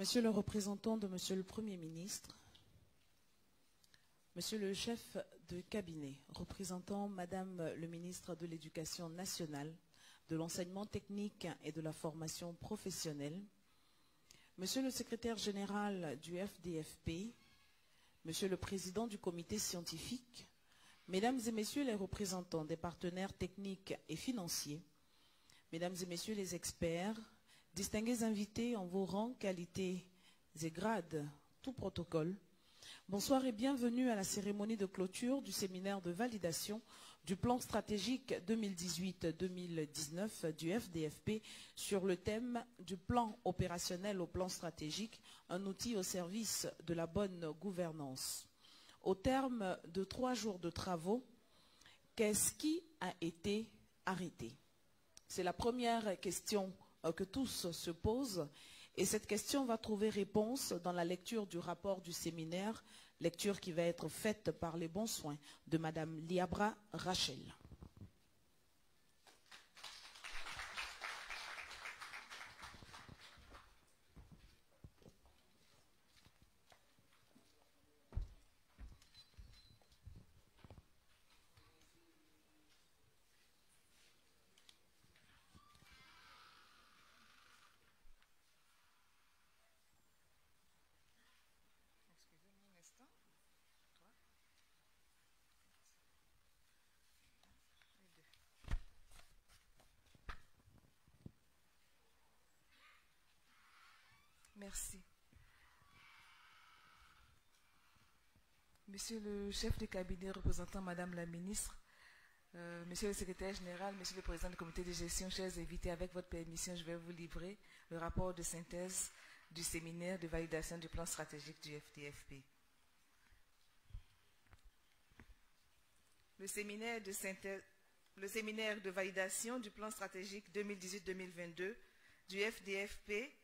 Monsieur le représentant de Monsieur le Premier ministre, Monsieur le chef de cabinet, représentant Madame le ministre de l'Éducation nationale, de l'enseignement technique et de la formation professionnelle, Monsieur le secrétaire général du FDFP, Monsieur le président du comité scientifique, Mesdames et Messieurs les représentants des partenaires techniques et financiers, Mesdames et Messieurs les experts, distingués invités en vos rangs, qualités et grades, tout protocole, bonsoir et bienvenue à la cérémonie de clôture du séminaire de validation du plan stratégique 2018-2019 du FDFP sur le thème du plan opérationnel au plan stratégique, un outil au service de la bonne gouvernance. Au terme de 3 jours de travaux, qu'est-ce qui a été arrêté? C'est la première question que tous se posent et cette question va trouver réponse dans la lecture du rapport du séminaire, lecture qui va être faite par les bons soins de Madame Liabra Rachel. Merci. Monsieur le chef de cabinet représentant Madame la ministre, Monsieur le secrétaire général, Monsieur le président du comité de gestion, chers invités, avec votre permission, je vais vous livrer le rapport de synthèse du séminaire de validation du plan stratégique du FDFP. Le séminaire de validation du plan stratégique 2018-2022 du FDFP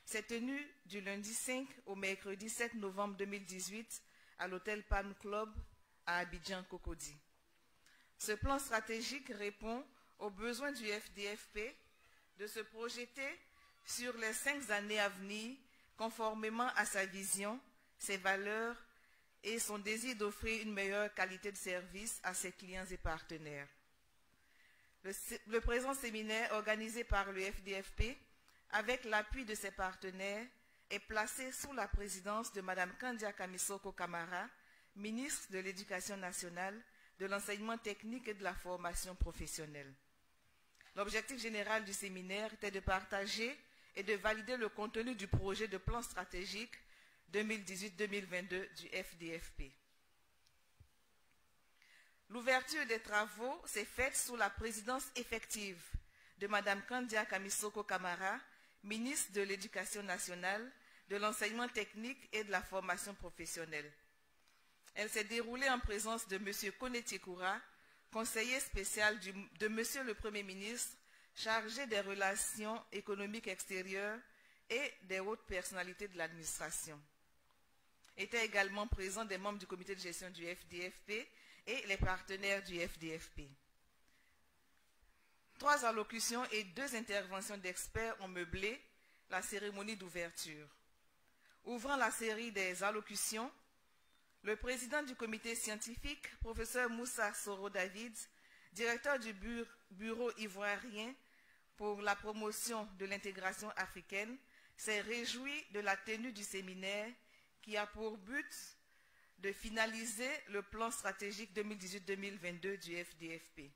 s'est tenu du lundi 5 au mercredi 7 novembre 2018 à l'hôtel Palm Club à Abidjan, Cocody. Ce plan stratégique répond aux besoins du FDFP de se projeter sur les 5 années à venir conformément à sa vision, ses valeurs et son désir d'offrir une meilleure qualité de service à ses clients et partenaires. Le présent séminaire organisé par le FDFP avec l'appui de ses partenaires, est placé sous la présidence de Mme Kandia Kamisoko Kamara, ministre de l'Éducation nationale, de l'enseignement technique et de la formation professionnelle. L'objectif général du séminaire était de partager et de valider le contenu du projet de plan stratégique 2018-2022 du FDFP. L'ouverture des travaux s'est faite sous la présidence effective de Mme Kandia Kamisoko Kamara, ministre de l'Éducation nationale, de l'enseignement technique et de la formation professionnelle. Elle s'est déroulée en présence de M. Koneti Koura, conseiller spécial de M. le Premier ministre, chargé des relations économiques extérieures et des hautes personnalités de l'administration. Étaient également présents des membres du comité de gestion du FDFP et les partenaires du FDFP. 3 allocutions et 2 interventions d'experts ont meublé la cérémonie d'ouverture. Ouvrant la série des allocutions, le président du comité scientifique, professeur Moussa Soro David, directeur du bureau ivoirien pour la promotion de l'intégration africaine, s'est réjoui de la tenue du séminaire qui a pour but de finaliser le plan stratégique 2018-2022 du FDFP.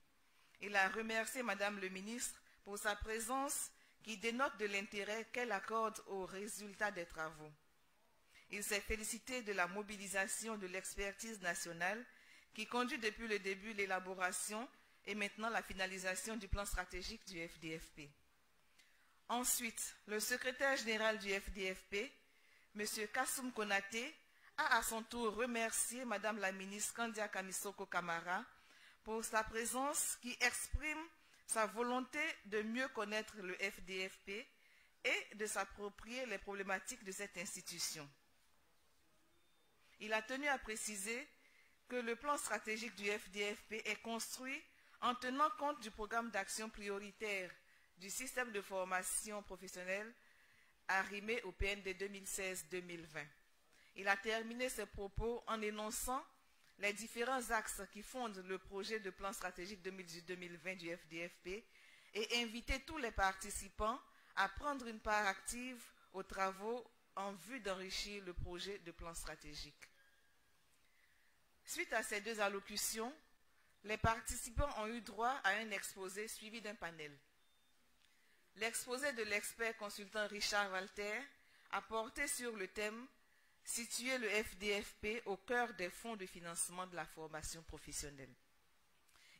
Il a remercié Madame le ministre pour sa présence qui dénote de l'intérêt qu'elle accorde aux résultats des travaux. Il s'est félicité de la mobilisation de l'expertise nationale qui conduit depuis le début l'élaboration et maintenant la finalisation du plan stratégique du FDFP. Ensuite, le secrétaire général du FDFP, M. Kassoum Konaté, a à son tour remercié Madame la ministre Kandia Kamisoko Kamara pour sa présence qui exprime sa volonté de mieux connaître le FDFP et de s'approprier les problématiques de cette institution. Il a tenu à préciser que le plan stratégique du FDFP est construit en tenant compte du programme d'action prioritaire du système de formation professionnelle arrimé au PND 2016-2020. Il a terminé ses propos en énonçant les différents axes qui fondent le projet de plan stratégique 2018-2020 du FDFP et invité tous les participants à prendre une part active aux travaux en vue d'enrichir le projet de plan stratégique. Suite à ces deux allocutions, les participants ont eu droit à un exposé suivi d'un panel. L'exposé de l'expert consultant Richard Walter a porté sur le thème « Situer le FDFP au cœur des fonds de financement de la formation professionnelle ».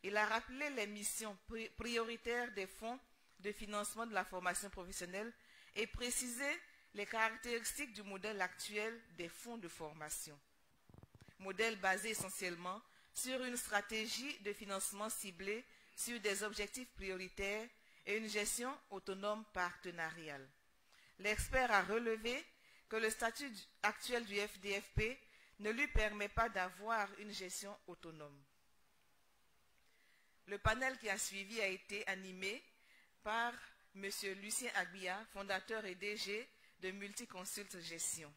Il a rappelé les missions prioritaires des fonds de financement de la formation professionnelle et précisé les caractéristiques du modèle actuel des fonds de formation. Modèle basé essentiellement sur une stratégie de financement ciblée sur des objectifs prioritaires et une gestion autonome partenariale. L'expert a relevé que le statut actuel du FDFP ne lui permet pas d'avoir une gestion autonome. Le panel qui a suivi a été animé par M. Lucien Agbia, fondateur et DG de Multiconsult Gestion,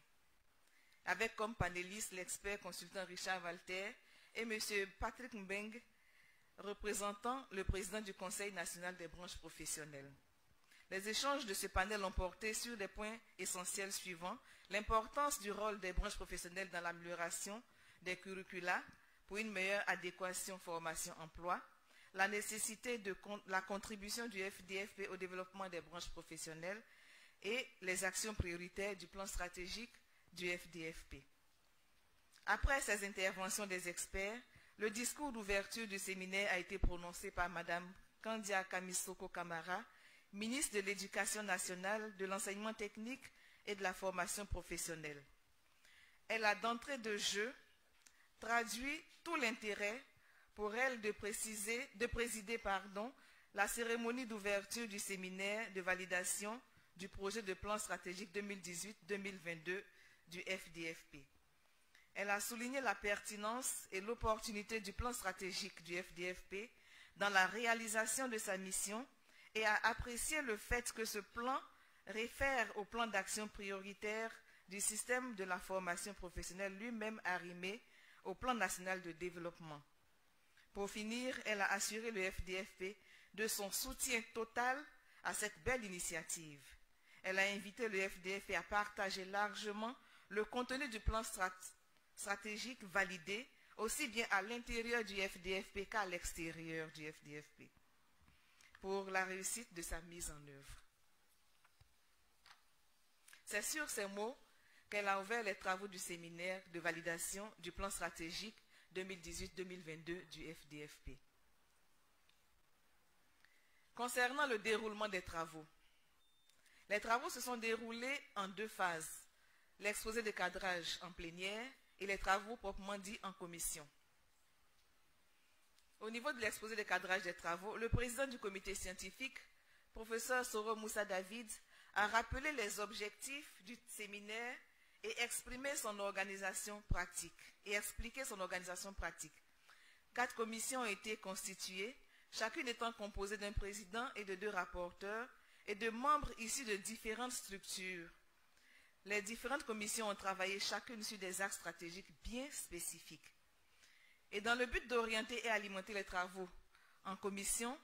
avec comme panélistes l'expert consultant Richard Walter et M. Patrick Mbeng, représentant le président du Conseil national des branches professionnelles. Les échanges de ce panel ont porté sur des points essentiels suivants: l'importance du rôle des branches professionnelles dans l'amélioration des curricula pour une meilleure adéquation formation-emploi, la nécessité de la contribution du FDFP au développement des branches professionnelles et les actions prioritaires du plan stratégique du FDFP. Après ces interventions des experts, le discours d'ouverture du séminaire a été prononcé par Mme Kandia Kamisoko Kamara, ministre de l'Éducation nationale, de l'enseignement technique et de la formation professionnelle. Elle a d'entrée de jeu traduit tout l'intérêt pour elle de présider la cérémonie d'ouverture du séminaire de validation du projet de plan stratégique 2018-2022 du FDFP. Elle a souligné la pertinence et l'opportunité du plan stratégique du FDFP dans la réalisation de sa mission et a apprécié le fait que ce plan réfère au plan d'action prioritaire du système de la formation professionnelle lui-même arrimé au plan national de développement. Pour finir, elle a assuré le FDFP de son soutien total à cette belle initiative. Elle a invité le FDFP à partager largement le contenu du plan stratégique validé, aussi bien à l'intérieur du FDFP qu'à l'extérieur du FDFP, pour la réussite de sa mise en œuvre. C'est sur ces mots qu'elle a ouvert les travaux du séminaire de validation du plan stratégique 2018-2022 du FDFP. Concernant le déroulement des travaux, les travaux se sont déroulés en deux phases: l'exposé de cadrage en plénière et les travaux proprement dits en commission. Au niveau de l'exposé de cadrage des travaux, le président du comité scientifique, professeur Soro Moussa David, a rappelé les objectifs du séminaire et expliqué son organisation pratique. 4 commissions ont été constituées, chacune étant composée d'un président et de 2 rapporteurs et de membres issus de différentes structures. Les différentes commissions ont travaillé chacune sur des axes stratégiques bien spécifiques. Et dans le but d'orienter et alimenter les travaux en commission,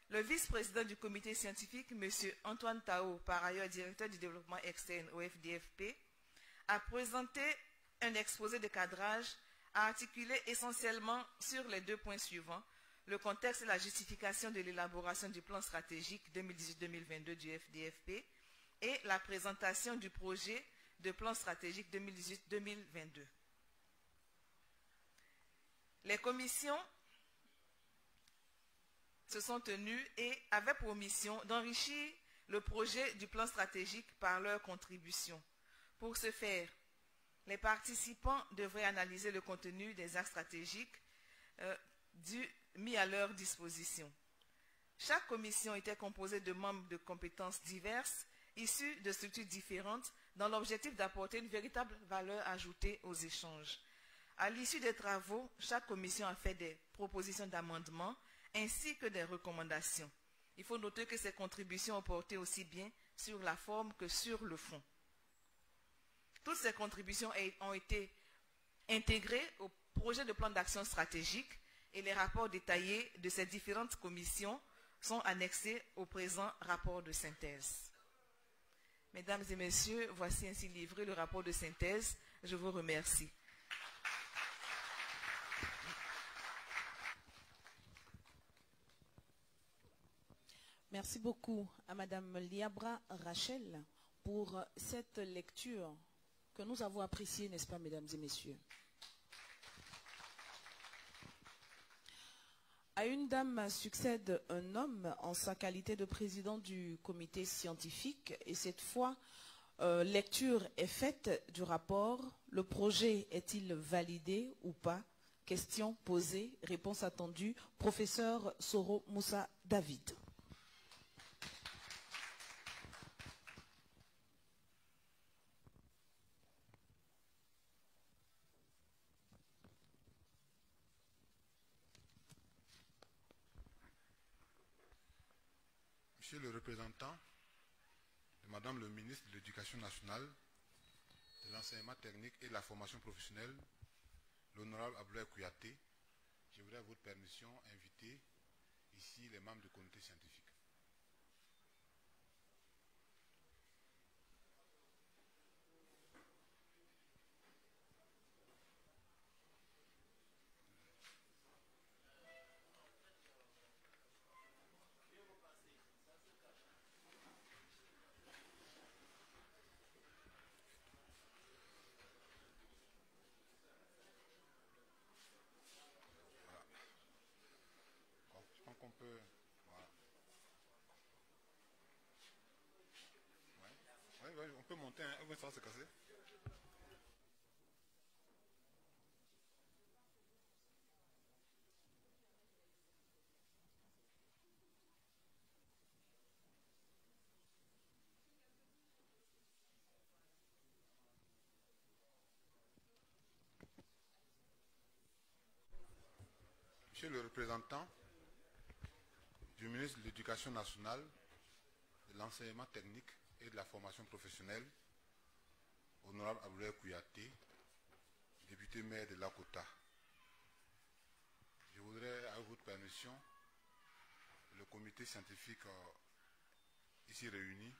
le vice-président du comité scientifique, M. Antoine Tao, par ailleurs directeur du développement externe au FDFP, a présenté un exposé de cadrage articulé essentiellement sur les 2 points suivants: le contexte et la justification de l'élaboration du plan stratégique 2018-2022 du FDFP et la présentation du projet de plan stratégique 2018-2022. Les commissions se sont tenues et avaient pour mission d'enrichir le projet du plan stratégique par leur contribution. Pour ce faire, les participants devraient analyser le contenu des axes stratégiques mis à leur disposition. Chaque commission était composée de membres de compétences diverses, issus de structures différentes, dans l'objectif d'apporter une véritable valeur ajoutée aux échanges. À l'issue des travaux, chaque commission a fait des propositions d'amendement ainsi que des recommandations. Il faut noter que ces contributions ont porté aussi bien sur la forme que sur le fond. Toutes ces contributions ont été intégrées au projet de plan d'action stratégique et les rapports détaillés de ces différentes commissions sont annexés au présent rapport de synthèse. Mesdames et messieurs, voici ainsi livré le rapport de synthèse. Je vous remercie. Merci beaucoup à Madame Liabra Rachel pour cette lecture que nous avons appréciée, n'est-ce pas, mesdames et messieurs? À une dame succède un homme en sa qualité de président du comité scientifique et cette fois, lecture est faite du rapport. Le projet est-il validé ou pas? Question posée, réponse attendue. Professeur Soro Moussa David. Monsieur le représentant de Madame le ministre de l'Éducation nationale, de l'enseignement technique et de la formation professionnelle, l'honorable Abdoulaye Kouyaté, je voudrais, à votre permission, inviter ici les membres du comité scientifique. On peut, voilà. Ouais, on peut monter, hein, ça va se casser. Monsieur le représentant du ministre de l'Éducation nationale, de l'enseignement technique et de la formation professionnelle, honorable Abdoulaye Kouyaté, député maire de Lakota. Je voudrais, avec votre permission, le comité scientifique ici réuni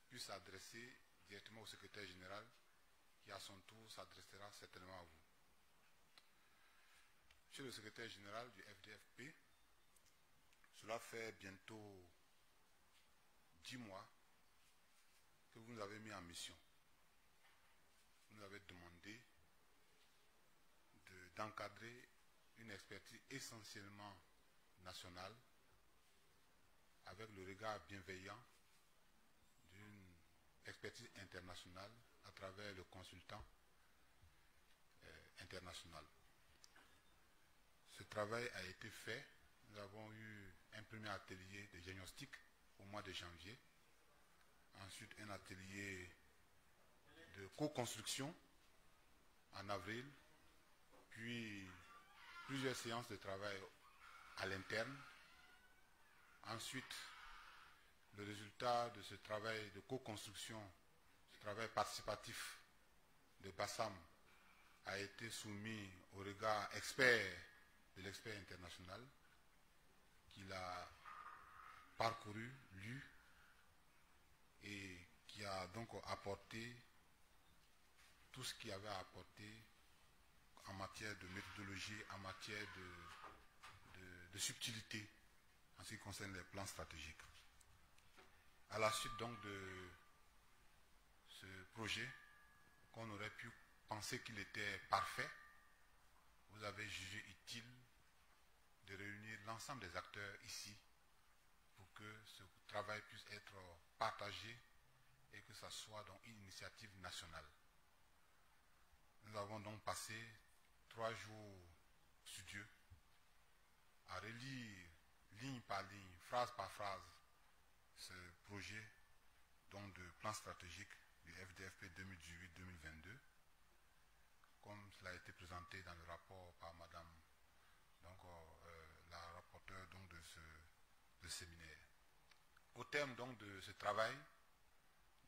puisse s'adresser directement au secrétaire général qui à son tour s'adressera certainement à vous. Monsieur le secrétaire général du FDFP, cela fait bientôt 10 mois que vous nous avez mis en mission. Vous nous avez demandé d'encadrer une expertise essentiellement nationale avec le regard bienveillant d'une expertise internationale à travers le consultant international. Ce travail a été fait. Nous avons eu un premier atelier de diagnostic au mois de janvier. Ensuite, un atelier de co-construction en avril. Puis, plusieurs séances de travail à l'interne. Ensuite, le résultat de ce travail de co-construction, ce travail participatif de Bassam, a été soumis au regard expert de l'expert international qu'il a parcouru, lu et qui a donc apporté tout ce qu'il avait à apporter en matière de méthodologie, en matière de subtilité en ce qui concerne les plans stratégiques. À la suite donc de ce projet, qu'on aurait pu penser qu'il était parfait, vous avez jugé utile de réunir l'ensemble des acteurs ici pour que ce travail puisse être partagé et que ça soit donc une initiative nationale. Nous avons donc passé 3 jours studieux à relire ligne par ligne, phrase par phrase, ce projet donc de plan stratégique du FDFP 2018-2022, comme cela a été présenté dans le rapport par Madame donc, la rapporteure donc, de ce séminaire. Au terme donc de ce travail,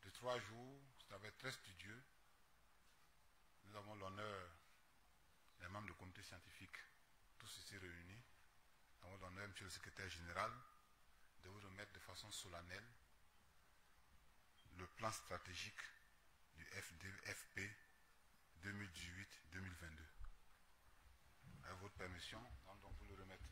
de 3 jours. Ce travail très studieux. Nous avons l'honneur, les membres du comité scientifique, tous ici réunis, nous avons l'honneur, monsieur le secrétaire général, de vous remettre de façon solennelle le plan stratégique du FDFP 2018-2022. Avec votre permission, nous allons donc vous le remettre.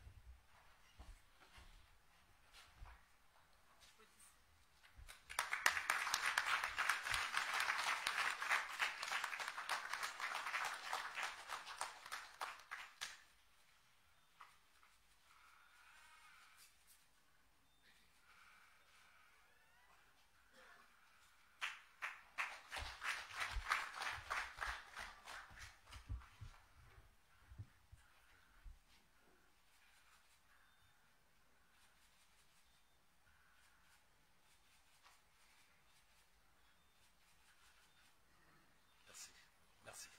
Merci.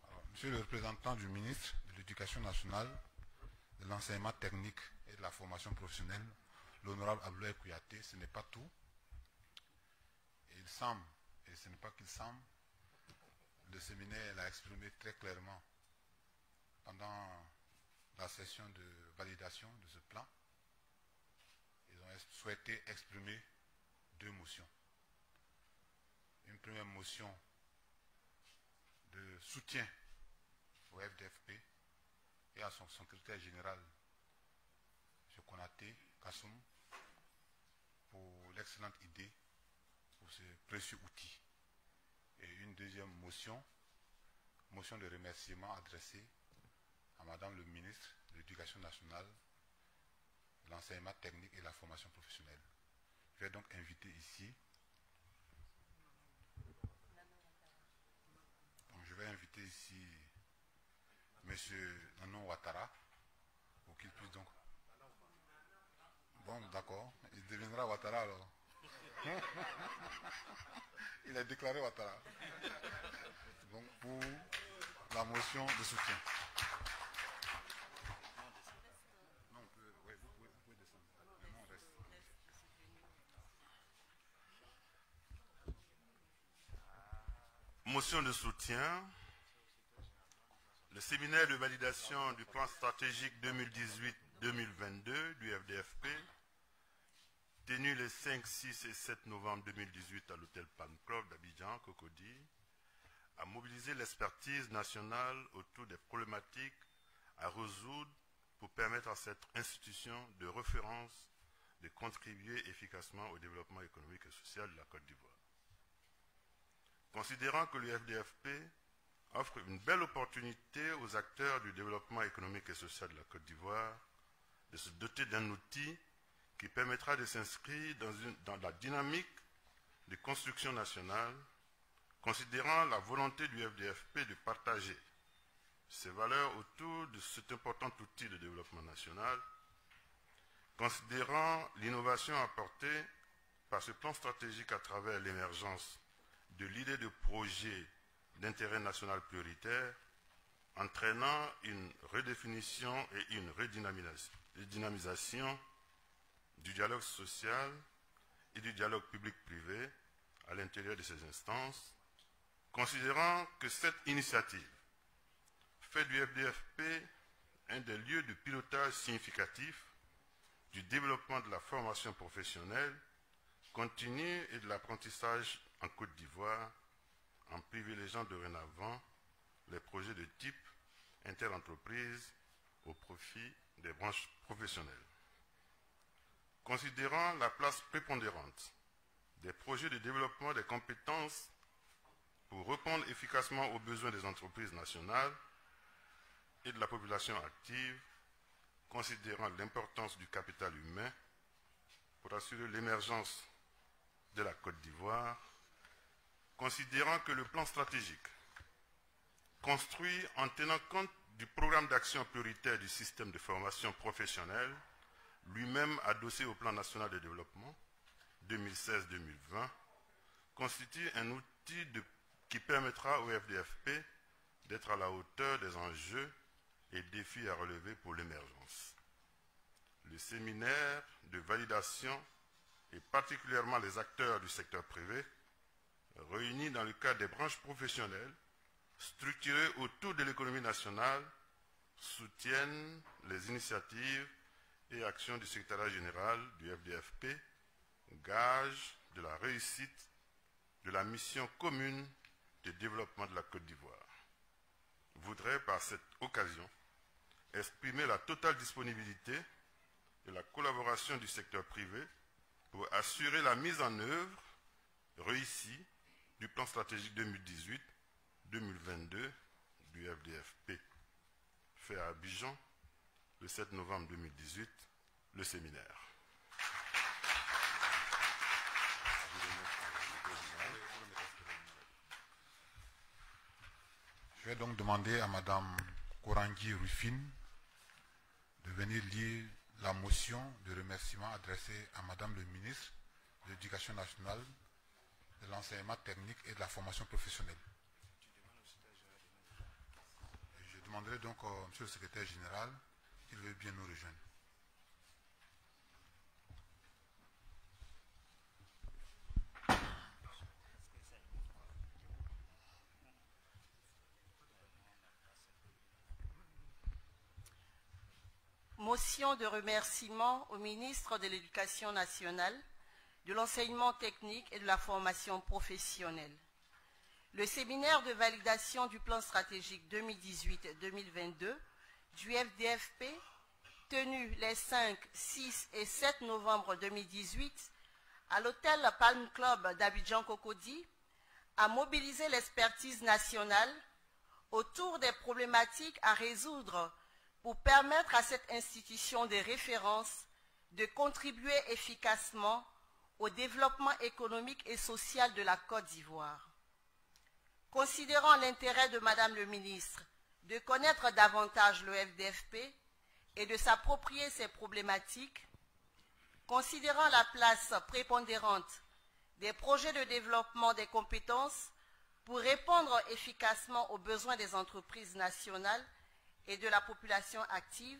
Alors, monsieur le représentant du ministre de l'Éducation nationale, de l'enseignement technique et de la formation professionnelle, l'honorable Abdoulaye Kouyaté, ce n'est pas tout. Et il semble, et ce n'est pas qu'il semble, le séminaire l'a exprimé très clairement pendant la session de validation de ce plan. Ils ont souhaité exprimer 2 motions. Une première motion de soutien au FDFP et à son secrétaire général, M. Konaté Kassoum, pour l'excellente idée, pour ce précieux outil. Et une deuxième motion de remerciement adressée à Madame le ministre de l'Éducation nationale, de l'enseignement technique et de la formation professionnelle. Je vais donc inviter ici, M. Nanon Ouattara, pour qu'il puisse donc... Bon, d'accord, il deviendra Ouattara alors. Il a déclaré Ouattara. Donc pour la motion de soutien. Non, vous pouvez descendre. Non, on reste. Motion de soutien. Le séminaire de validation du plan stratégique 2018-2022 du FDFP, tenu les 5, 6 et 7 novembre 2018 à l'hôtel Palm Club d'Abidjan, Cocody, a mobilisé l'expertise nationale autour des problématiques à résoudre pour permettre à cette institution de référence de contribuer efficacement au développement économique et social de la Côte d'Ivoire. Considérant que le FDFP offre une belle opportunité aux acteurs du développement économique et social de la Côte d'Ivoire de se doter d'un outil qui permettra de s'inscrire dans la dynamique de construction nationale, considérant la volonté du FDFP de partager ses valeurs autour de cet important outil de développement national, considérant l'innovation apportée par ce plan stratégique à travers l'émergence de l'idée de projet d'intérêt national prioritaire, entraînant une redéfinition et une redynamisation du dialogue social et du dialogue public-privé à l'intérieur de ces instances, considérant que cette initiative fait du FDFP un des lieux de pilotage significatif du développement de la formation professionnelle continue et de l'apprentissage en Côte d'Ivoire, en privilégiant dorénavant les projets de type interentreprise au profit des branches professionnelles. Considérant la place prépondérante des projets de développement des compétences pour répondre efficacement aux besoins des entreprises nationales et de la population active, considérant l'importance du capital humain pour assurer l'émergence de la Côte d'Ivoire, considérant que le plan stratégique, construit en tenant compte du programme d'action prioritaire du système de formation professionnelle, lui-même adossé au plan national de développement 2016-2020, constitue un outil qui permettra au FDFP d'être à la hauteur des enjeux et défis à relever pour l'émergence le séminaire de validation et particulièrement les acteurs du secteur privé, réunis dans le cadre des branches professionnelles, structurées autour de l'économie nationale, soutiennent les initiatives et actions du secrétariat général du FDFP, gage de la réussite de la mission commune de développement de la Côte d'Ivoire. Je voudrais par cette occasion exprimer la totale disponibilité et la collaboration du secteur privé pour assurer la mise en œuvre réussie du plan stratégique 2018-2022 du FDFP. Fait à Abidjan, le 7 novembre 2018, le séminaire. Je vais donc demander à Madame Korangi Rufine de venir lire la motion de remerciement adressée à Madame le ministre de l'Éducation nationale, de l'enseignement technique et de la formation professionnelle. Je demanderai donc à Monsieur le secrétaire général s'il veut bien nous rejoindre. Motion de remerciement au ministre de l'Éducation nationale, de l'enseignement technique et de la formation professionnelle. Le séminaire de validation du plan stratégique 2018-2022 du FDFP, tenu les 5, 6 et 7 novembre 2018 à l'hôtel Palm Club d'Abidjan Cocody, a mobilisé l'expertise nationale autour des problématiques à résoudre pour permettre à cette institution de référence de contribuer efficacement au développement économique et social de la Côte d'Ivoire. Considérant l'intérêt de Madame le ministre de connaître davantage le FDFP et de s'approprier ses problématiques, considérant la place prépondérante des projets de développement des compétences pour répondre efficacement aux besoins des entreprises nationales et de la population active,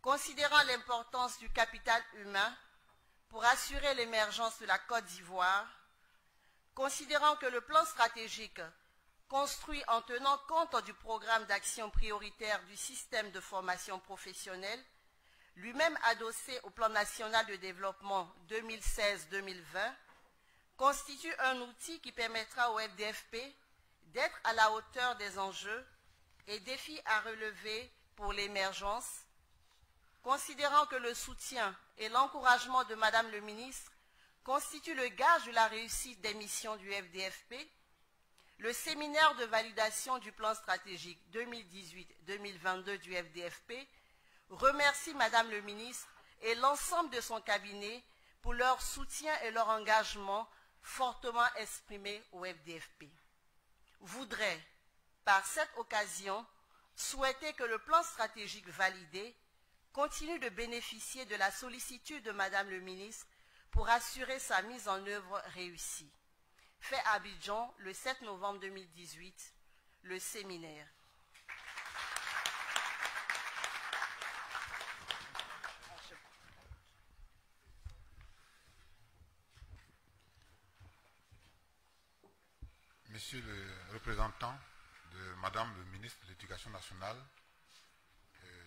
considérant l'importance du capital humain pour assurer l'émergence de la Côte d'Ivoire, considérant que le plan stratégique construit en tenant compte du programme d'action prioritaire du système de formation professionnelle, lui-même adossé au plan national de développement 2016-2020, constitue un outil qui permettra au FDFP d'être à la hauteur des enjeux et défis à relever pour l'émergence, considérant que le soutien et l'encouragement de Madame le ministre constituent le gage de la réussite des missions du FDFP, le séminaire de validation du plan stratégique 2018-2022 du FDFP remercie Madame le ministre et l'ensemble de son cabinet pour leur soutien et leur engagement fortement exprimés au FDFP. Voudrais, par cette occasion, souhaiter que le plan stratégique validé continue de bénéficier de la sollicitude de Madame le ministre pour assurer sa mise en œuvre réussie. Fait à Abidjan, le 7 novembre 2018, le séminaire. Monsieur le représentant de Madame le ministre de l'Éducation nationale,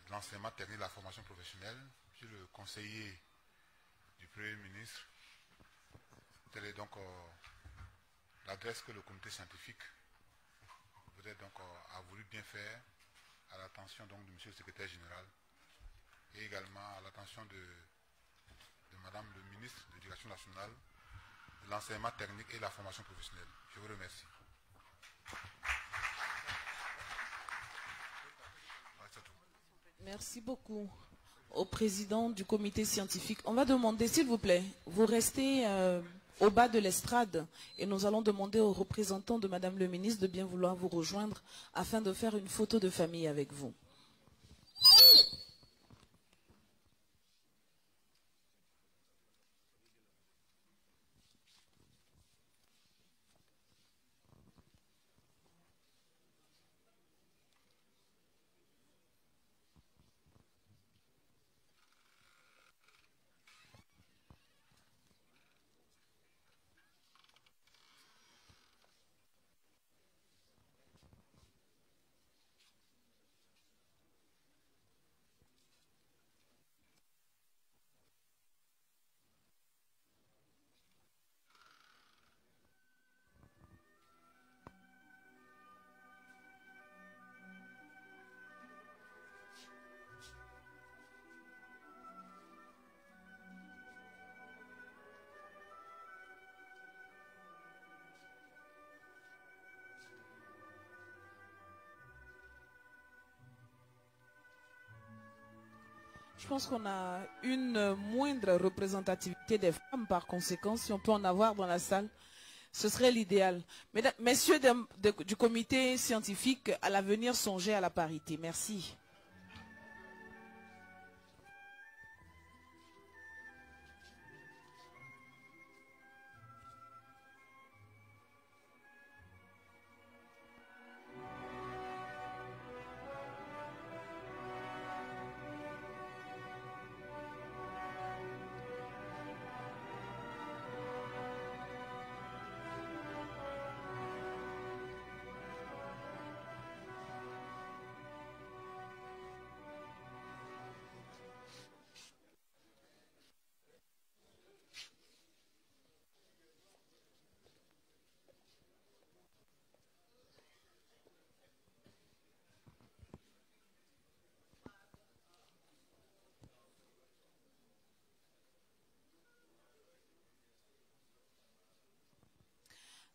de l'enseignement technique et de la formation professionnelle, Monsieur le conseiller du Premier ministre, telle est donc l'adresse que le comité scientifique a voulu bien faire à l'attention donc de Monsieur le secrétaire général et également à l'attention de Madame le ministre de l'Éducation nationale, de l'enseignement technique et de la formation professionnelle. Je vous remercie. Merci beaucoup au président du comité scientifique. On va demander, s'il vous plaît, vous restez au bas de l'estrade et nous allons demander aux représentants de Madame le ministre de bien vouloir vous rejoindre afin de faire une photo de famille avec vous. Je pense qu'on a une moindre représentativité des femmes, par conséquent, si on peut en avoir dans la salle, ce serait l'idéal. Messieurs du comité scientifique, à l'avenir, songez à la parité. Merci.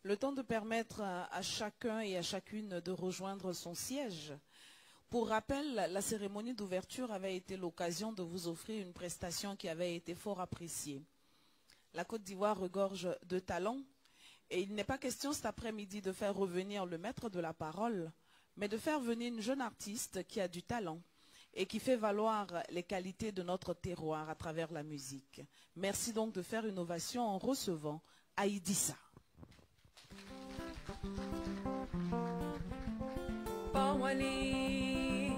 Le temps de permettre à chacun et à chacune de rejoindre son siège. Pour rappel, la cérémonie d'ouverture avait été l'occasion de vous offrir une prestation qui avait été fort appréciée. La Côte d'Ivoire regorge de talents et il n'est pas question cet après-midi de faire revenir le maître de la parole, mais de faire venir une jeune artiste qui a du talent et qui fait valoir les qualités de notre terroir à travers la musique. Merci donc de faire une ovation en recevant Aïdissa. Bawali,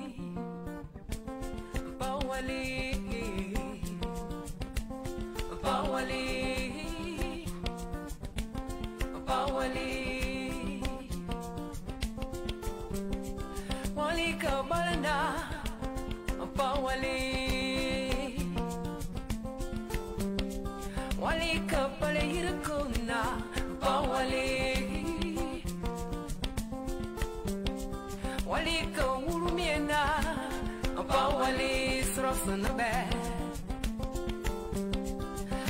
Bawali, Bawali, Bawali, Wali Kabalana, Bawali, Wali Kabalayirkuna, Bawali. Wali ko urumiena, ba wali srosna be.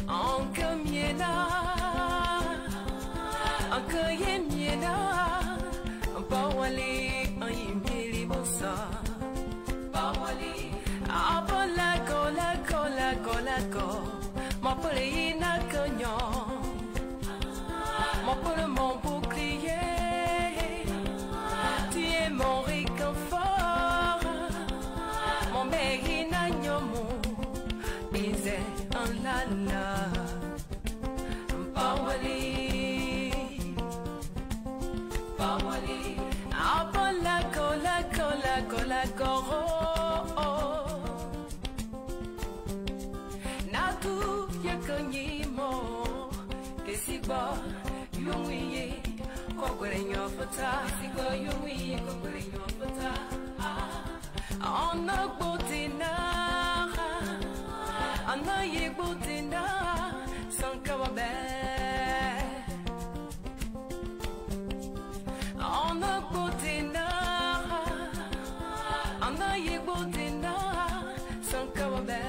Anka miena, anka yemiena, ba wali ayimili bosa. Ba wali, apola kola ko, ma polina kanyo, ma pole mon bouclier. Mon réconfort, mon béguina nyomo, disait un lala, Bawali, Bawali, apola kola goro, natu yakanyimo, kesiba yungiye. Kokorenyo fata, sigo yumi, kokorenyo fata. Ana botina, ana ye botina, sankawabe. Ana botina, ana ye botina, sankawabe.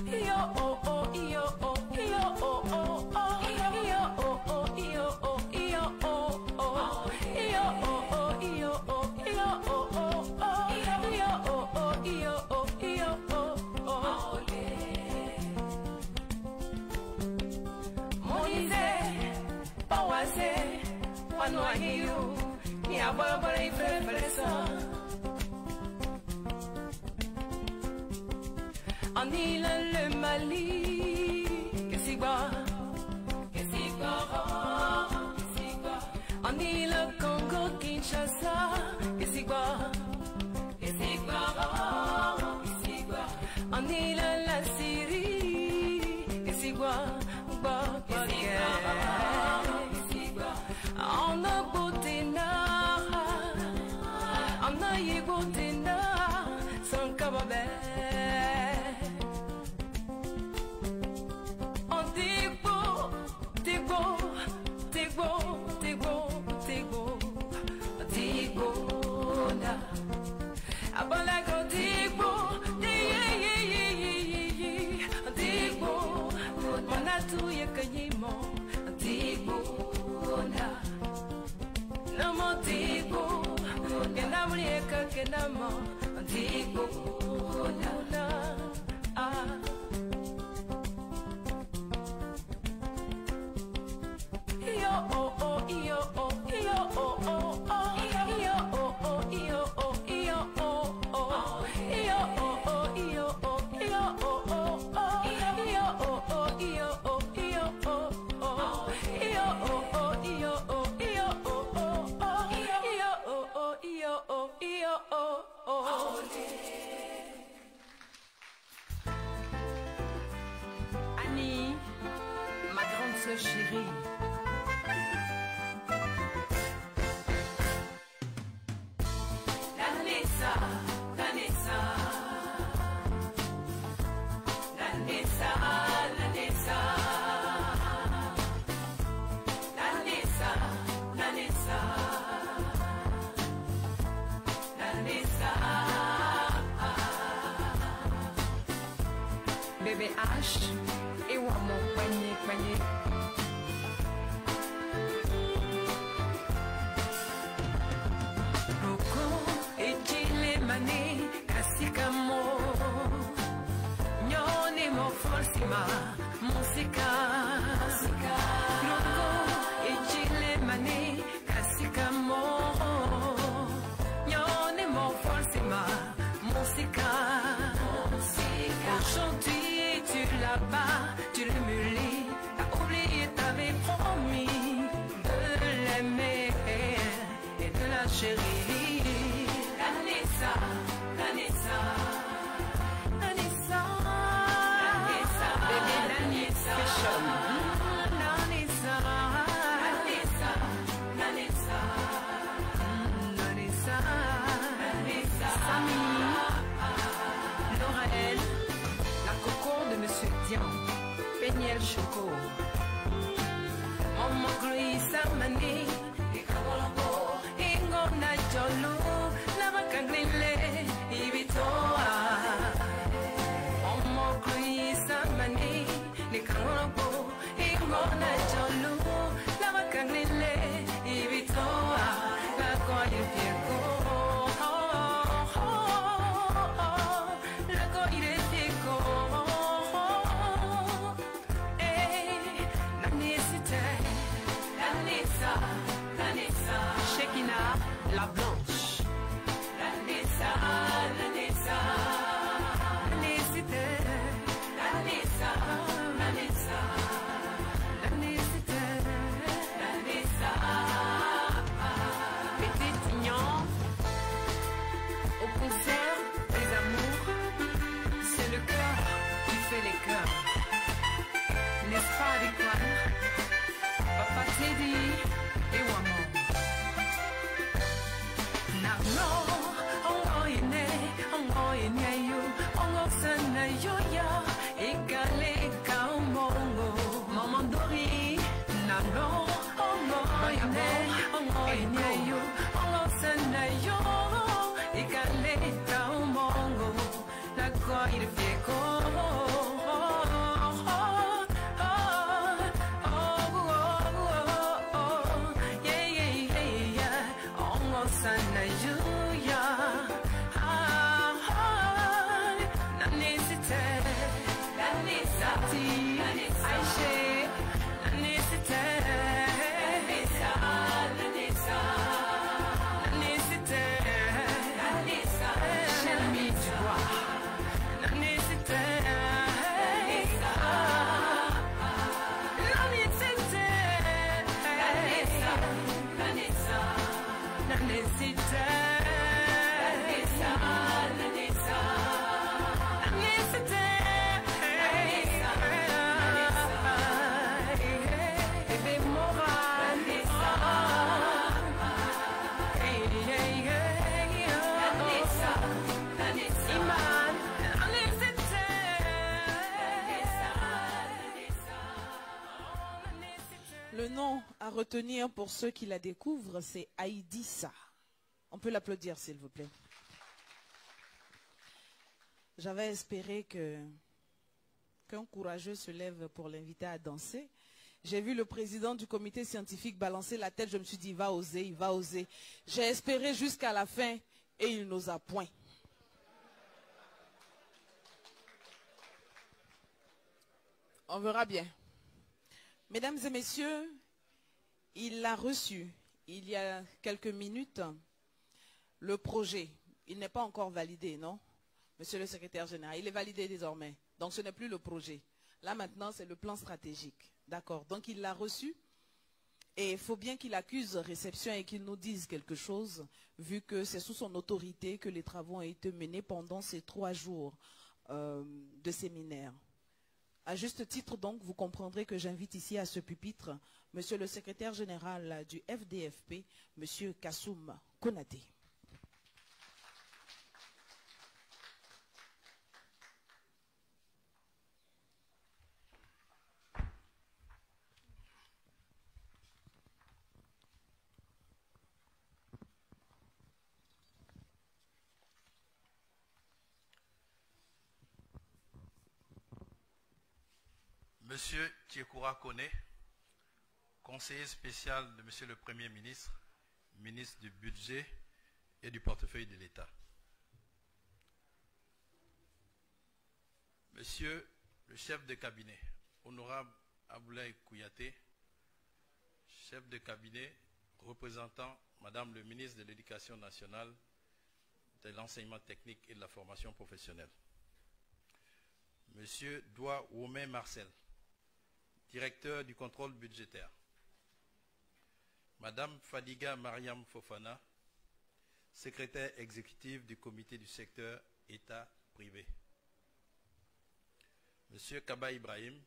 Yo oh oh yo oh. On île le Mali, que si bas, on île le Congo, Kinshasa, que si bas, on île la Syrie, que si bas, on a Botina, on a Yebotina, sans Kababé. kenama ndikukuna iyo oh oh iyo oh iyo oh oh oh iyo oh oh iyo oh iyo oh oh iyo oh oh iyo oh iyo oh oh iyo oh oh iyo oh iyo oh oh iyo oh oh iyo oh iyo oh oh iyo oh oh iyo oh iyo oh Annie, ma grande sœur chérie. Bébé H et moi mon poignet. Roko et Chile mané Kasikamo Nyone mo forsima Musika Roko et Chile mané Kasikamo Nyone mo forsima Musika Aujourd'hui tu là-bas, tu le mulis, t'as oublié, t'avais promis de l'aimer et de la chérir. Anissa, Anissa, Anissa, Anissa, bébé Anissa, fashion. Anissa, Anissa, Anissa, Anissa, Anissa, Samy, Laurel. De Monsieur Dian, Peniel Choco, Maman Gris Samani, Ikabolabo, Ingona Jolu, Namakangrile, Ibitoa, Maman Gris Samani, Ikabolabo, Ingona Jolu, Namakangrile, Ibitoa, La Goye Fieko. La blanche, la Nessa, la Nessa, la Nessité, la Nessa, la Nessa, la Nessité, la Nessa. Petite Tignan, au concert des amours, c'est le cœur qui fait les cœurs, n'est-ce pas des quoi? Papa Teddy et Wamo. Le nom à retenir pour ceux qui la découvrent, c'est Aïdissa. On peut l'applaudir, s'il vous plaît. J'avais espéré qu'un courageux se lève pour l'inviter à danser. J'ai vu le président du comité scientifique balancer la tête. Je me suis dit, il va oser, il va oser. J'ai espéré jusqu'à la fin et il n'osa point. On verra bien. Mesdames et messieurs, il a reçu, il y a quelques minutes, le projet. Il n'est pas encore validé, non? Monsieur le secrétaire général, il est validé désormais. Donc ce n'est plus le projet. Là maintenant, c'est le plan stratégique. D'accord. Donc il l'a reçu. Et il faut bien qu'il accuse réception et qu'il nous dise quelque chose, vu que c'est sous son autorité que les travaux ont été menés pendant ces 3 jours de séminaire. À juste titre, donc, vous comprendrez que j'invite ici à ce pupitre Monsieur le secrétaire général du FDFP, Monsieur Kassoum Konaté. Monsieur Tiekoura Kone, conseiller spécial de Monsieur le Premier ministre, ministre du Budget et du portefeuille de l'État. Monsieur le chef de cabinet, honorable Aboulaye Kouyaté, chef de cabinet représentant Madame le ministre de l'Éducation nationale, de l'enseignement technique et de la formation professionnelle. Monsieur Doua Womé Marcel, directeur du contrôle budgétaire. Madame Fadiga Mariam Fofana, secrétaire exécutive du comité du secteur État-privé. Monsieur Kaba Ibrahim,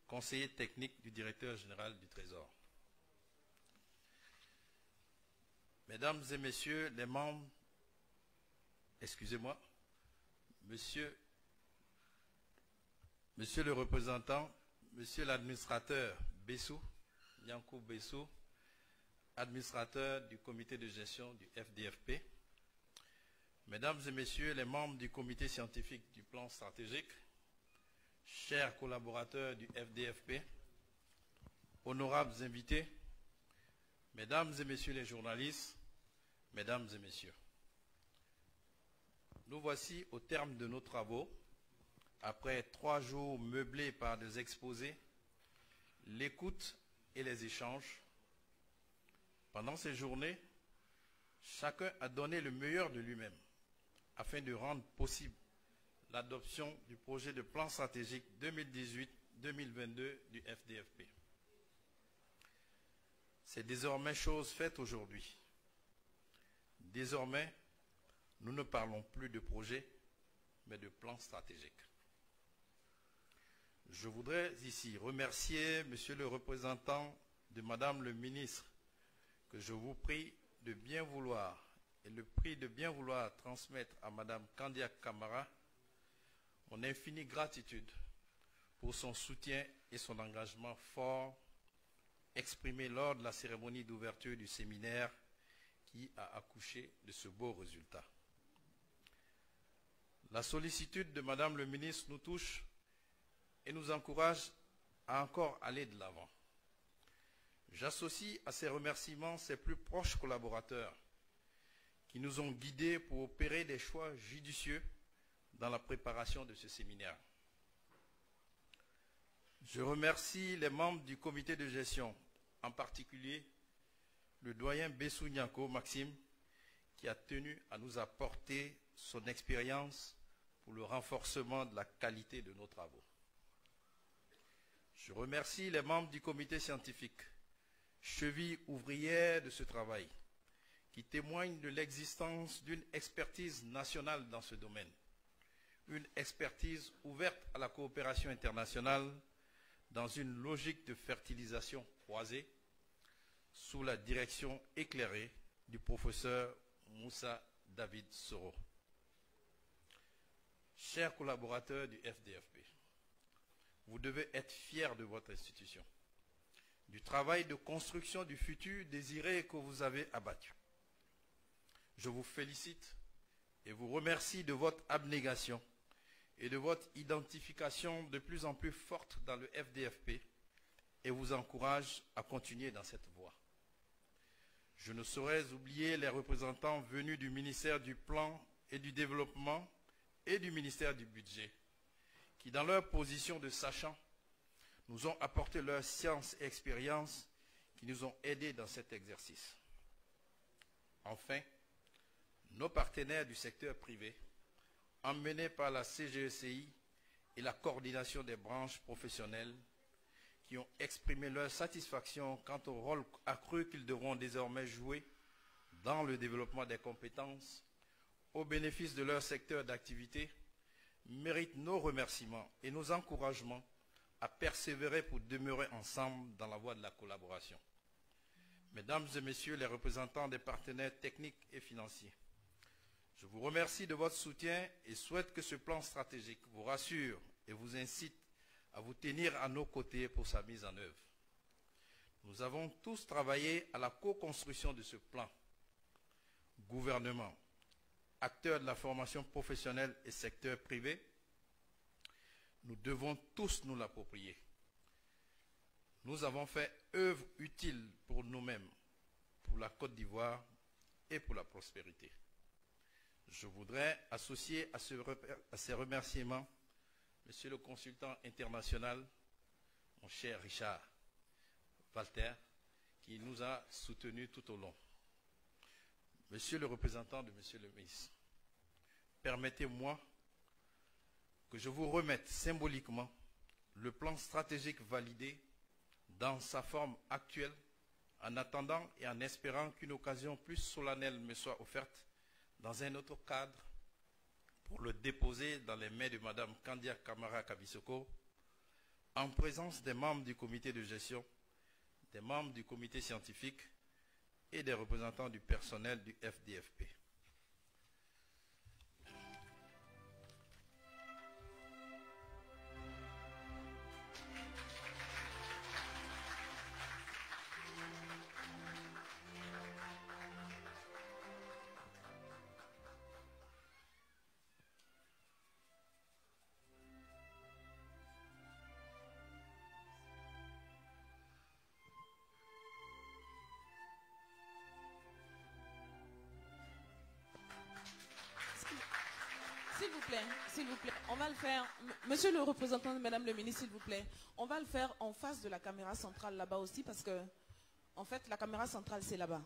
conseiller technique du directeur général du Trésor. Mesdames et messieurs les membres, excusez-moi, monsieur le représentant, monsieur l'administrateur Bessou, Yankou Bessou, administrateur du comité de gestion du FDFP, mesdames et messieurs les membres du comité scientifique du plan stratégique, chers collaborateurs du FDFP, honorables invités, mesdames et messieurs les journalistes, mesdames et messieurs, nous voici au terme de nos travaux. Après 3 jours meublés par des exposés, l'écoute et les échanges. Pendant ces journées, chacun a donné le meilleur de lui-même afin de rendre possible l'adoption du projet de plan stratégique 2018-2022 du FDFP. C'est désormais chose faite aujourd'hui. Désormais, nous ne parlons plus de projet, mais de plan stratégique. Je voudrais ici remercier Monsieur le représentant de Madame le ministre, que je vous prie de bien vouloir, et le prie de bien vouloir transmettre à Madame Kandia Kamara mon infinie gratitude pour son soutien et son engagement fort exprimé lors de la cérémonie d'ouverture du séminaire qui a accouché de ce beau résultat. La sollicitude de Madame le ministre nous touche et nous encourage à encore aller de l'avant. J'associe à ces remerciements ses plus proches collaborateurs qui nous ont guidés pour opérer des choix judicieux dans la préparation de ce séminaire. Je remercie les membres du comité de gestion, en particulier le doyen Bessou Nyanko Maxime, qui a tenu à nous apporter son expérience pour le renforcement de la qualité de nos travaux. Je remercie les membres du comité scientifique, cheville ouvrière de ce travail, qui témoignent de l'existence d'une expertise nationale dans ce domaine, une expertise ouverte à la coopération internationale dans une logique de fertilisation croisée sous la direction éclairée du professeur Moussa David Soro. Chers collaborateurs du FDFP, vous devez être fiers de votre institution, du travail de construction du futur désiré que vous avez abattu. Je vous félicite et vous remercie de votre abnégation et de votre identification de plus en plus forte dans le FDFP et vous encourage à continuer dans cette voie. Je ne saurais oublier les représentants venus du ministère du Plan et du Développement et du ministère du Budget, qui dans leur position de sachants, nous ont apporté leur science et expérience qui nous ont aidés dans cet exercice. Enfin, nos partenaires du secteur privé, emmenés par la CGECI et la coordination des branches professionnelles, qui ont exprimé leur satisfaction quant au rôle accru qu'ils devront désormais jouer dans le développement des compétences au bénéfice de leur secteur d'activité, méritent nos remerciements et nos encouragements à persévérer pour demeurer ensemble dans la voie de la collaboration. Mesdames et messieurs les représentants des partenaires techniques et financiers, je vous remercie de votre soutien et souhaite que ce plan stratégique vous rassure et vous incite à vous tenir à nos côtés pour sa mise en œuvre. Nous avons tous travaillé à la co-construction de ce plan. Gouvernement, acteurs de la formation professionnelle et secteur privé, nous devons tous nous l'approprier. Nous avons fait œuvre utile pour nous-mêmes, pour la Côte d'Ivoire et pour la prospérité. Je voudrais associer à ces remerciements Monsieur le consultant international, mon cher Richard Walter, qui nous a soutenus tout au long. Monsieur le représentant de Monsieur le ministre, permettez-moi que je vous remette symboliquement le plan stratégique validé dans sa forme actuelle, en attendant et en espérant qu'une occasion plus solennelle me soit offerte dans un autre cadre pour le déposer dans les mains de Mme Kandia Kamara Kabisoko, en présence des membres du comité de gestion, des membres du comité scientifique et des représentants du personnel du FDFP. S'il vous plaît, on va le faire. Monsieur le représentant de Madame le ministre, s'il vous plaît, on va le faire en face de la caméra centrale là-bas aussi parce que, en fait, la caméra centrale c'est là-bas.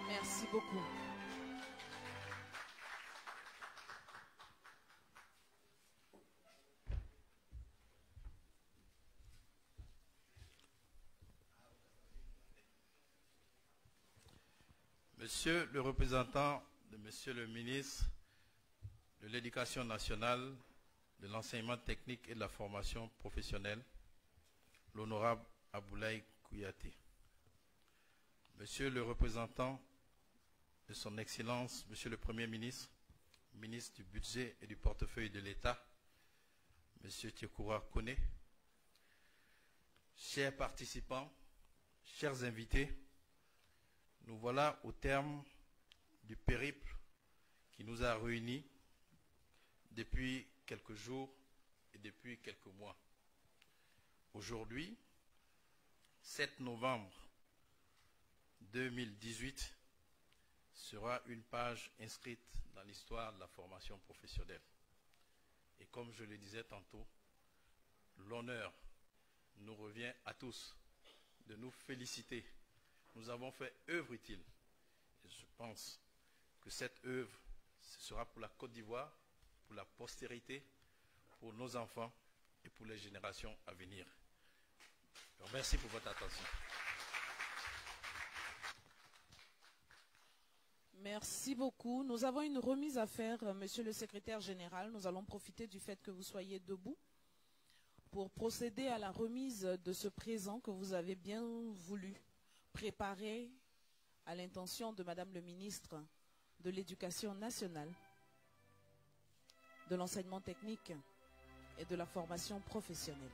Merci beaucoup. Monsieur le représentant de Monsieur le ministre de l'Éducation nationale, de l'enseignement technique et de la formation professionnelle, l'honorable Aboulaye Kouyaté. Monsieur le représentant de son Excellence, Monsieur le Premier ministre, ministre du Budget et du Portefeuille de l'État, Monsieur Tiekoura Kone, chers participants, chers invités, nous voilà au terme du périple qui nous a réunis depuis quelques jours et depuis quelques mois. Aujourd'hui, 7 novembre 2018, sera une page inscrite dans l'histoire de la formation professionnelle. Et comme je le disais tantôt, l'honneur nous revient à tous de nous féliciter. Nous avons fait œuvre utile. Et je pense que cette œuvre, ce sera pour la Côte d'Ivoire, pour la postérité, pour nos enfants et pour les générations à venir. Je vous remercie pour votre attention. Merci beaucoup. Nous avons une remise à faire, Monsieur le secrétaire général. Nous allons profiter du fait que vous soyez debout pour procéder à la remise de ce présent que vous avez bien voulu préparer à l'intention de Madame le ministre de l'Éducation nationale, de l'enseignement technique et de la formation professionnelle.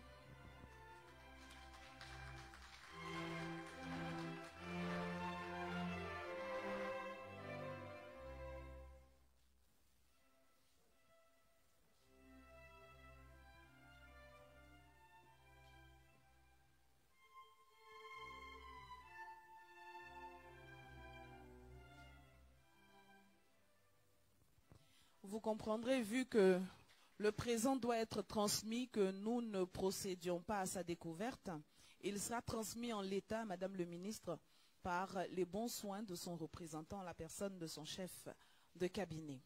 vous comprendrez, vu que le présent doit être transmis, que nous ne procédions pas à sa découverte, il sera transmis en l'état, Madame le ministre, par les bons soins de son représentant, la personne de son chef de cabinet.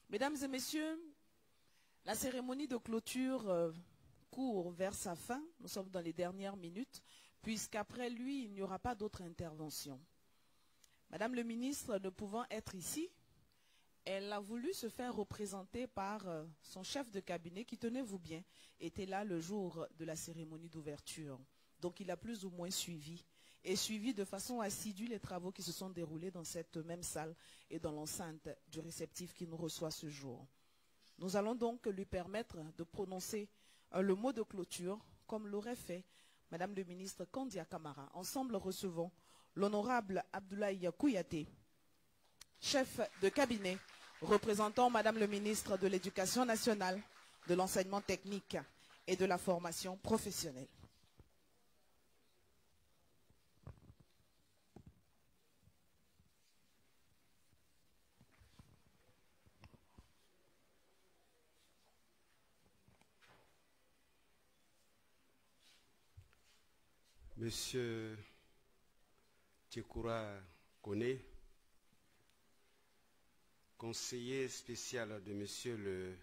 Mesdames et messieurs, la cérémonie de clôture court vers sa fin. Nous sommes dans les dernières minutes, puisqu'après lui, il n'y aura pas d'autre intervention. Madame le ministre, ne pouvant être ici, elle a voulu se faire représenter par son chef de cabinet qui, tenez-vous bien, était là le jour de la cérémonie d'ouverture. Donc il a plus ou moins suivi de façon assidue les travaux qui se sont déroulés dans cette même salle et dans l'enceinte du réceptif qui nous reçoit ce jour. Nous allons donc lui permettre de prononcer le mot de clôture, comme l'aurait fait Madame le ministre Kandia Camara. Ensemble, recevons l'honorable Abdoulaye Kouyaté, chef de cabinet, représentant Madame le ministre de l'Éducation nationale, de l'enseignement technique et de la formation professionnelle. Monsieur Tchekoura Kone, conseiller spécial de Monsieur le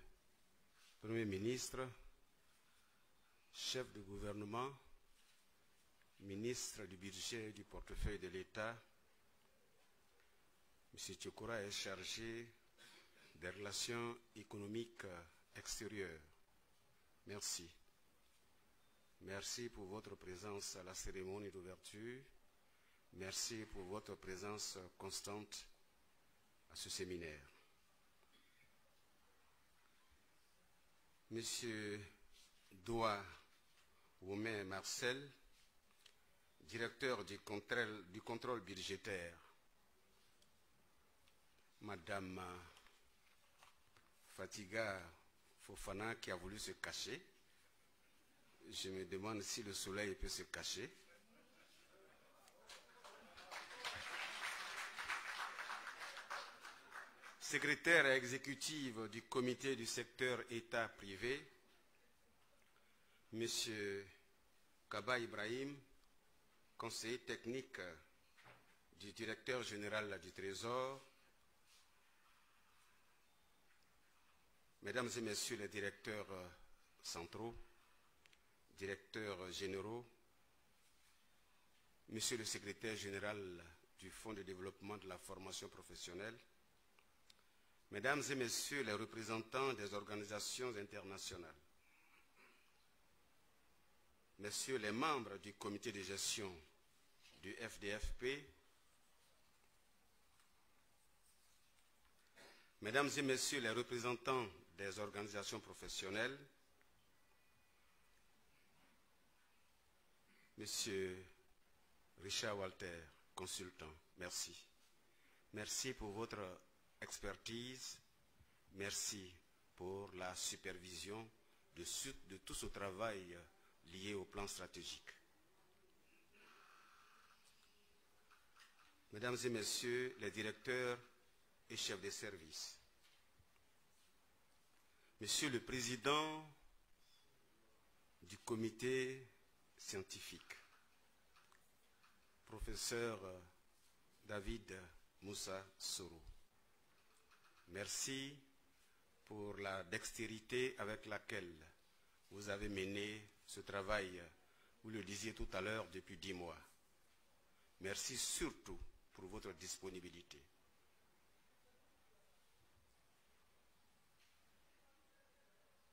Premier ministre, chef de gouvernement, ministre du budget et du portefeuille de l'État, Monsieur Tchekoura est chargé des relations économiques extérieures. Merci. Merci pour votre présence à la cérémonie d'ouverture. Merci pour votre présence constante à ce séminaire. Monsieur Doua Woumen Marcel, directeur du contrôle budgétaire. Madame Fatiga Fofana qui a voulu se cacher. Je me demande si le soleil peut se cacher. Secrétaire exécutive du comité du secteur État-privé, Monsieur Kaba Ibrahim, conseiller technique du directeur général du Trésor, Mesdames et Messieurs les directeurs centraux, directeurs généraux, Monsieur le secrétaire général du Fonds de développement de la formation professionnelle, Mesdames et Messieurs les représentants des organisations internationales, Messieurs les membres du comité de gestion du FDFP, Mesdames et Messieurs les représentants des organisations professionnelles, Monsieur Richard Walter, consultant, merci. Merci pour votre expertise. Merci pour la supervision de tout ce travail lié au plan stratégique. Mesdames et Messieurs les directeurs et chefs de service, Monsieur le Président du comité scientifique, Professeur David Moussa Soro, merci pour la dextérité avec laquelle vous avez mené ce travail, vous le disiez tout à l'heure, depuis 10 mois. Merci surtout pour votre disponibilité.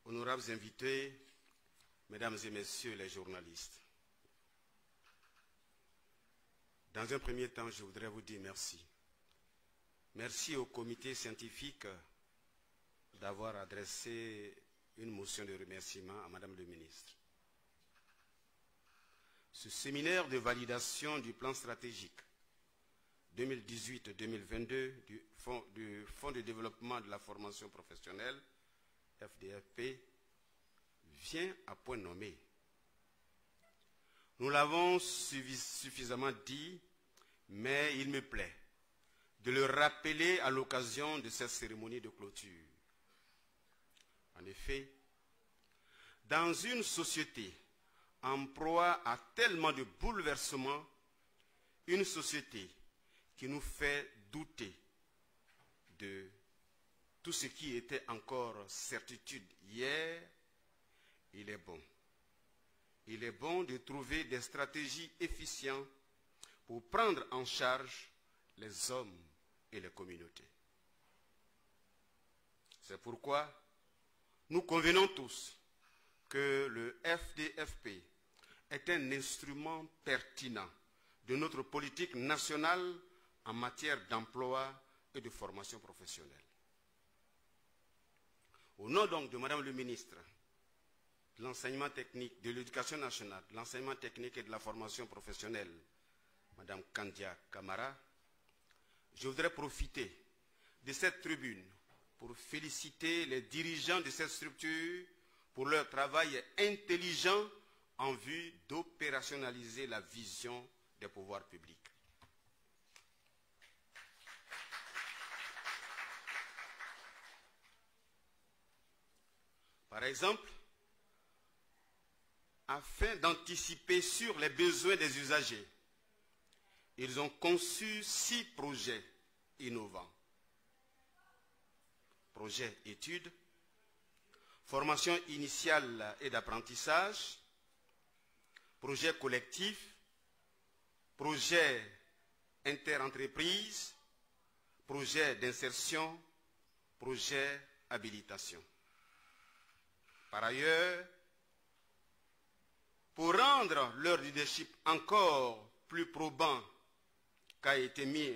Honorables invités, Mesdames et Messieurs les journalistes, dans un premier temps, je voudrais vous dire merci. Merci au comité scientifique d'avoir adressé une motion de remerciement à Madame le ministre. Ce séminaire de validation du plan stratégique 2018-2022 du Fonds de développement de la formation professionnelle, FDFP, vient à point nommé. Nous l'avons suffisamment dit, mais il me plaît de le rappeler à l'occasion de cette cérémonie de clôture. En effet, dans une société en proie à tellement de bouleversements, une société qui nous fait douter de tout ce qui était encore certitude hier, il est bon. Il est bon de trouver des stratégies efficientes pour prendre en charge les hommes et les communautés. C'est pourquoi nous convenons tous que le FDFP est un instrument pertinent de notre politique nationale en matière d'emploi et de formation professionnelle. Au nom donc de Madame le ministre de l'enseignement technique, de l'éducation nationale, de l'enseignement technique et de la formation professionnelle, Madame Kandia Camara, je voudrais profiter de cette tribune pour féliciter les dirigeants de cette structure pour leur travail intelligent en vue d'opérationnaliser la vision des pouvoirs publics. Par exemple, afin d'anticiper sur les besoins des usagers, ils ont conçu 6 projets innovants. Projet études, formation initiale et d'apprentissage, projet collectif, projet interentreprise, projet d'insertion, projet habilitation. Par ailleurs, pour rendre leur leadership encore plus probant qu'a été mis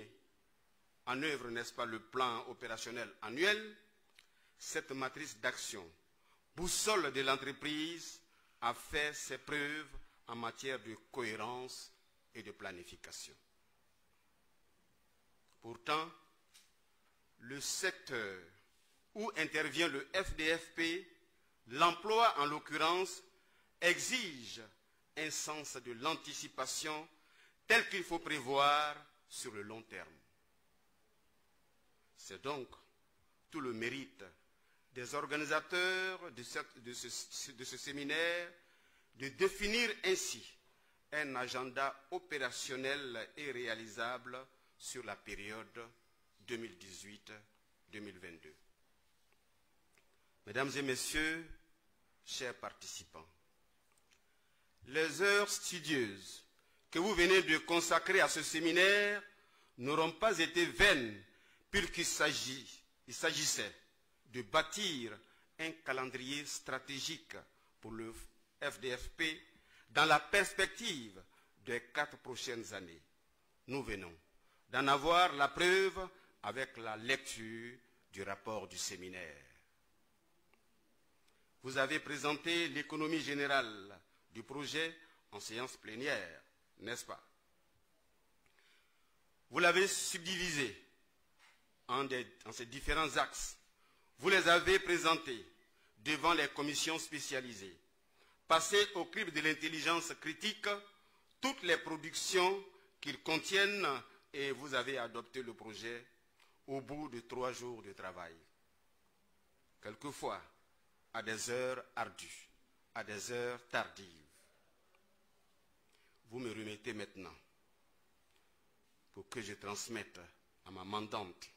en œuvre, n'est-ce pas, le plan opérationnel annuel, cette matrice d'action, boussole de l'entreprise, a fait ses preuves en matière de cohérence et de planification. Pourtant, le secteur où intervient le FDFP, l'emploi en l'occurrence, exige un sens de l'anticipation tel qu'il faut prévoir sur le long terme. C'est donc tout le mérite des organisateurs de ce séminaire de définir ainsi un agenda opérationnel et réalisable sur la période 2018-2022. Mesdames et messieurs, chers participants, les heures studieuses que vous venez de consacrer à ce séminaire n'auront pas été vaines puisqu'il s'agissait de bâtir un calendrier stratégique pour le FDFP dans la perspective des 4 prochaines années. Nous venons d'en avoir la preuve avec la lecture du rapport du séminaire. Vous avez présenté l'économie générale du projet en séance plénière, n'est-ce pas? Vous l'avez subdivisé en ces différents axes. Vous les avez présentés devant les commissions spécialisées. Passez au crible de l'intelligence critique toutes les productions qu'ils contiennent et vous avez adopté le projet au bout de 3 jours de travail. Quelquefois, à des heures ardues, à des heures tardives. Vous me remettez maintenant pour que je transmette à ma mandante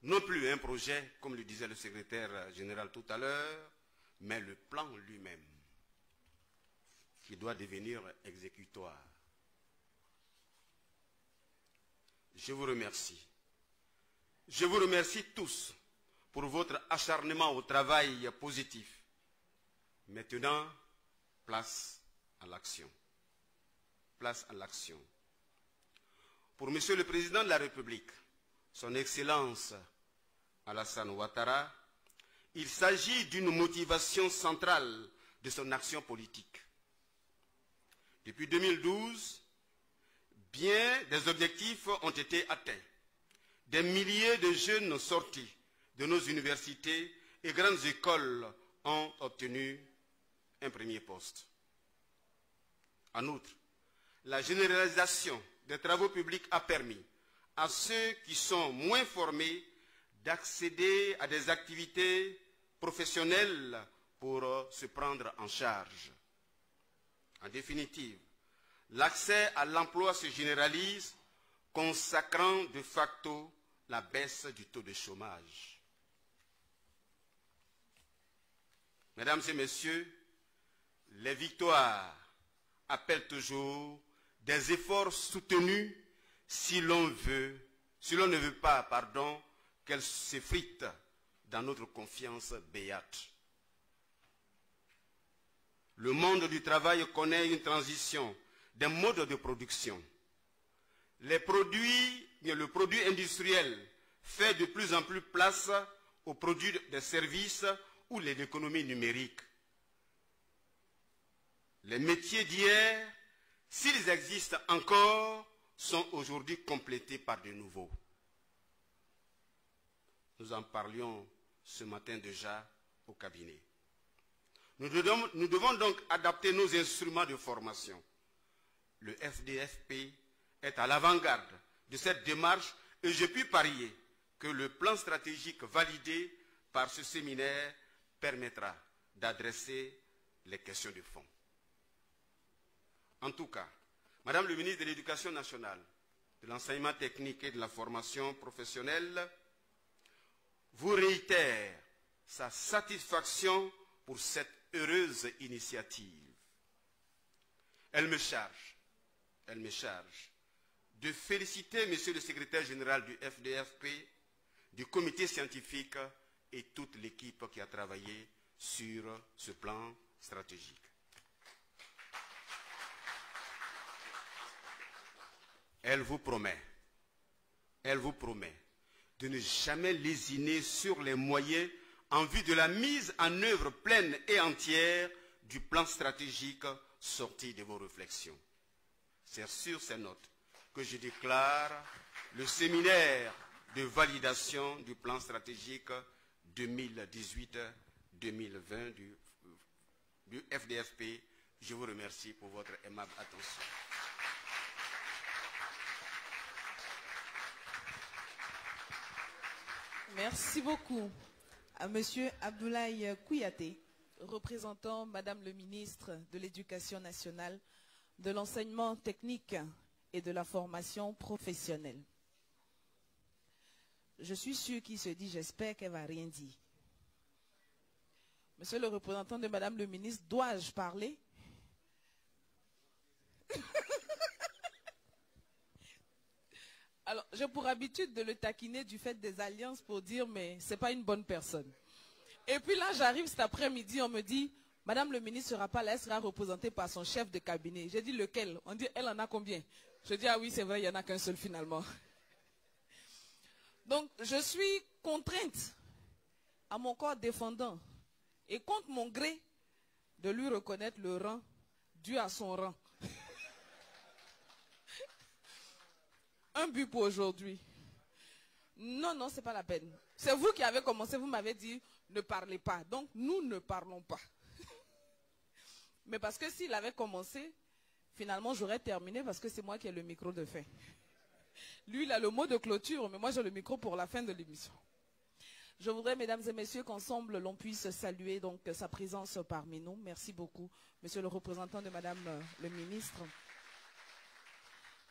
non plus un projet, comme le disait le secrétaire général tout à l'heure, mais le plan lui-même, qui doit devenir exécutoire. Je vous remercie. Je vous remercie tous pour votre acharnement au travail positif. Maintenant, place à l'action. Place à l'action. Pour Monsieur le Président de la République, Son Excellence Alassane Ouattara, il s'agit d'une motivation centrale de son action politique. Depuis 2012, bien des objectifs ont été atteints. Des milliers de jeunes sortis de nos universités et grandes écoles ont obtenu un premier poste. En outre, la généralisation des travaux publics a permis à ceux qui sont moins formés d'accéder à des activités professionnels pour se prendre en charge. En définitive, l'accès à l'emploi se généralise, consacrant de facto la baisse du taux de chômage. Mesdames et messieurs, les victoires appellent toujours des efforts soutenus si l'on ne veut pas, qu'elles s'effritent dans notre confiance béate. Le monde du travail connaît une transition des modes de production. Le produit industriel fait de plus en plus place aux produits des services ou les économies numériques. Les métiers d'hier, s'ils existent encore, sont aujourd'hui complétés par de nouveaux. Nous en parlions ce matin déjà au cabinet. Nous devons donc adapter nos instruments de formation. Le FDFP est à l'avant-garde de cette démarche et je puis parier que le plan stratégique validé par ce séminaire permettra d'adresser les questions de fond. En tout cas, Madame le ministre de l'Éducation nationale, de l'enseignement technique et de la formation professionnelle vous réitère sa satisfaction pour cette heureuse initiative. Elle me charge de féliciter Monsieur le secrétaire général du FDFP, du comité scientifique et toute l'équipe qui a travaillé sur ce plan stratégique. Elle vous promet de ne jamais lésiner sur les moyens en vue de la mise en œuvre pleine et entière du plan stratégique sorti de vos réflexions. C'est sur ces notes que je déclare le séminaire de validation du plan stratégique 2018-2020 du FDFP. Je vous remercie pour votre aimable attention. Merci beaucoup à Monsieur Abdoulaye Kouyaté, représentant Madame le ministre de l'Éducation nationale, de l'enseignement technique et de la formation professionnelle. Je suis sûr qu'il se dit, j'espère qu'elle ne va rien dire. Monsieur le représentant de Madame le ministre, dois-je parler? Alors, j'ai pour habitude de le taquiner du fait des alliances pour dire, mais ce n'est pas une bonne personne. Et puis là, j'arrive cet après-midi, on me dit, Madame le ministre ne sera pas là, elle sera représentée par son chef de cabinet. J'ai dit, lequel? On dit, elle en a combien? Je dis, ah oui, c'est vrai, il n'y en a qu'un seul finalement. Donc, je suis contrainte à mon corps défendant et contre mon gré de lui reconnaître le rang dû à son rang. Un but pour aujourd'hui. Non, ce n'est pas la peine. C'est vous qui avez commencé, vous m'avez dit, ne parlez pas. Donc, nous ne parlons pas. Mais parce que s'il avait commencé, finalement, j'aurais terminé parce que c'est moi qui ai le micro de fin. Lui, il a le mot de clôture, mais moi, j'ai le micro pour la fin de l'émission. Je voudrais, mesdames et messieurs, qu'ensemble, l'on puisse saluer donc sa présence parmi nous. Merci beaucoup, monsieur le représentant de madame le ministre.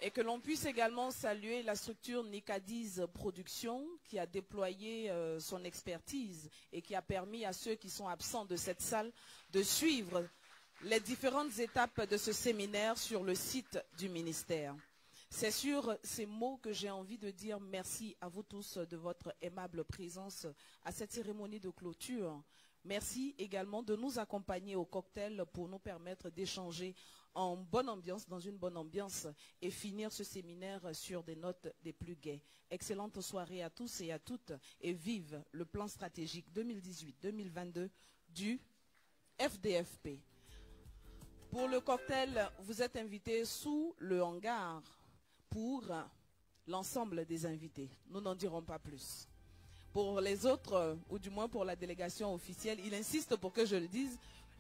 Et que l'on puisse également saluer la structure Nicadiz Production qui a déployé son expertise et qui a permis à ceux qui sont absents de cette salle de suivre les différentes étapes de ce séminaire sur le site du ministère. C'est sur ces mots que j'ai envie de dire merci à vous tous de votre aimable présence à cette cérémonie de clôture. Merci également de nous accompagner au cocktail pour nous permettre d'échanger en bonne ambiance, dans une bonne ambiance, et finir ce séminaire sur des notes des plus gaies. Excellente soirée à tous et à toutes, et vive le plan stratégique 2018-2022 du FDFP. Pour le cocktail, vous êtes invités sous le hangar pour l'ensemble des invités. Nous n'en dirons pas plus. Pour les autres, ou du moins pour la délégation officielle, il insiste pour que je le dise,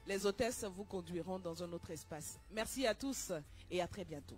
les hôtesses vous conduiront dans un autre espace. Merci à tous et à très bientôt.